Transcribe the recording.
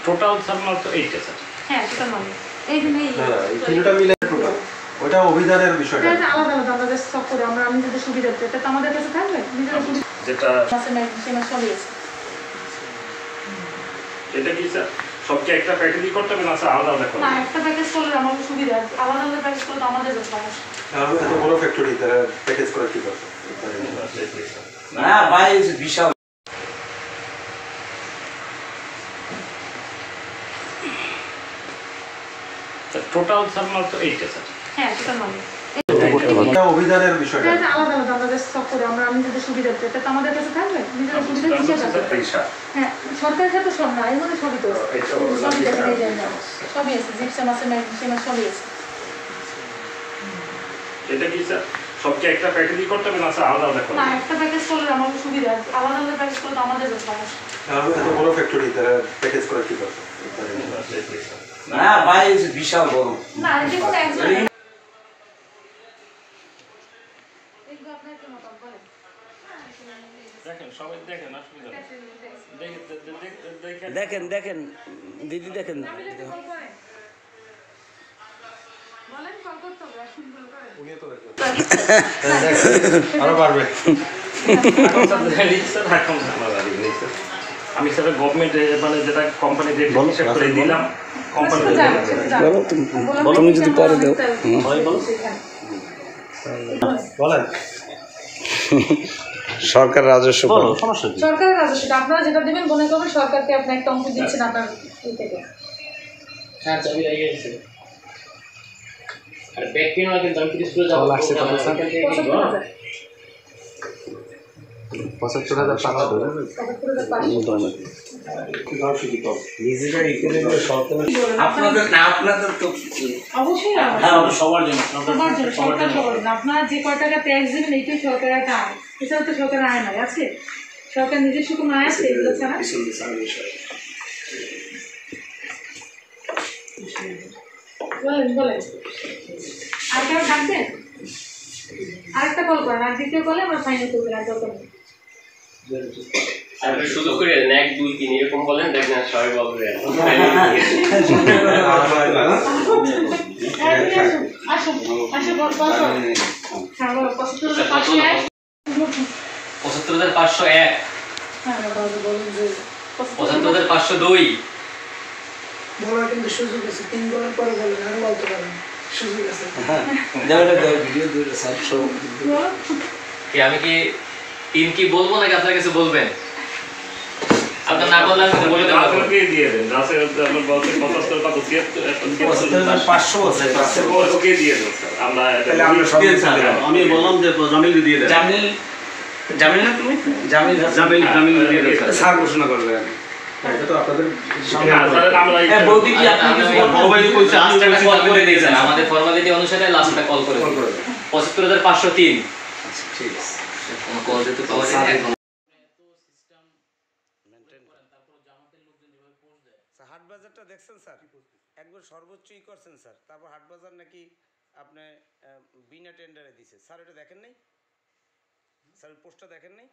Total সারমাল তো এইটা sir. হ্যাঁ টোটাল মানে এই যে এই তিনটা মিলে টোটাল ওটা অভিযানের বিষয়টা এটা আলাদা আলাদা আমরা জাস্ট স্টক করে আমরা নিজেদের সুবিধার্থে এটা তো আমাদের কাছে থাকবে নিজেদের সুবিধা যেটা মাসে ম্যাক্সিমাম সবই আছে। এটা কি স্যার সবকে একটা প্যাকেজই করতে হবে না স্যার আলাদা আলাদা করে? না একটা প্যাকেজ করলে আমাদের সুবিধা আলাদা আলাদা প্যাকেজ করলে আমাদের সমস্যা। আমি এত বড় ফ্যাক্টরি তারা প্যাকেজ করে কি করবে না ভাই বিশাল টোটাল সারমাল তো এইটা স্যার। হ্যাঁ টোটাল মানে এটা অভিযানের বিষয়টা এটা আলাদা আলাদা আমরা জাস্ট স্টক করে আমরা নিজেদের সুবিধার্থে এটা তো আমাদের কাছে থাকবে নিজেদের সুবিধা হিসেবে থাকবে। হ্যাঁ সরকারের সাথে সব না এর মধ্যে সবই তো সবই দেখা যায় না সবই আছে জিপসাম আছে ম্যাক্সিমাম সবই আছে। এটা কি স্যার সবকে একটা প্যাকেজই করতে হবে না স্যার আলাদা আলাদা করে? না একটা প্যাকেজ করলে আমাদের সুবিধা আলাদা আলাদা প্যাকেজ করলে আমাদের সমস্যা। আমি এত বড় ফ্যাক্টরি তারা প্যাকেজ করে কি করবে না ভাই বিশাল বড় না যে কোনো একজন দেখো আপনার কি মত বলেন দেখেন সবাই দেখেন অসুবিধা নেই। দেখেন দেখেন দিদি দেখেন বলেন কল করতে হবে এখন বল করেন উনি তো আরো বাড়বে আমি স্যার গভর্নমেন্ট মানে যেটা কোম্পানি যে হিসাব করে দিলাম কোম্পানি বলো তুমি যদি পরে দাও বলেন সরকার রাজস্ব সরকারের রাজস্ব আপনারা যেটা দিবেন মনে করবেন সরকারকে আপনি একটা অংশ দিচ্ছেন আপনার এই থেকে। হ্যাঁ চাবি আগে আছে আর ব্যাক পিন হয় কিন্তু আমি 30 করে যাব লাগছে কত স্যার 75500 আপনাদের তো অবশ্যই সবার জন্য সরকার সবার জন্য আপনারা যে কয় টাকা ট্যাক্স দেবেন এইটাই সরকারের একটা আয় এছাড়া তো সরকারের আয় নাই আছে সরকার নিজস্ব কোনো আয় আছে এগুলো ছাড়া বলেন বলেন আর কেউ ডাকবেন আরেকটা কল করেন আর দ্বিতীয় কলে আমরা ফাইনাল করবেন আর দরকার নেই। আপনি শুধু করে 1 2 3 এরকম বলেন দেখেন সবাই বলবে আসুন আসুন বল বল হ্যাঁ বলো 75501 হ্যাঁ বলুন যে 75502 বলার কিন্তু সুযোগ আছে 3 বলার পরে বলেন আর বলতে পারেন সুযোগ আছে ভিডিও দূরে সব কি আমি কি 3 কি বলবো নাকি আপনার কাছে বলবেন আপনার না বললে আমি বলে দেব আপনাকে দিয়ে দেন রাসে আমরা বলতে 75 কত 500 আছে ওকে দিয়ে দেন স্যার আমরা তাহলে আমরা সব আমি বললাম যে জামিল দিয়ে দেন জামিল না তুমি জামিল দিয়ে দেন স্যার ঘোষণা করবে এটা তো আপনাদের বৌদি কি আপনি কিছু মোবাইল কইছে আমি লাস্টটা কল করে দিয়েছেন আমাদের ফর্মালিটি অনুসারে লাস্টটা কল করে 75503 আচ্ছা ঠিক আছে কোন কল দিতে পাওয়া যায় না হাট বাজারটা দেখছেন স্যার একবার সর্বোচ্চই করছেন স্যার তারপর হাট বাজার নাকি আপনি বিনা টেন্ডারে দিছে স্যার এটা দেখেন নাই স্যার পোস্টটা দেখেন নাই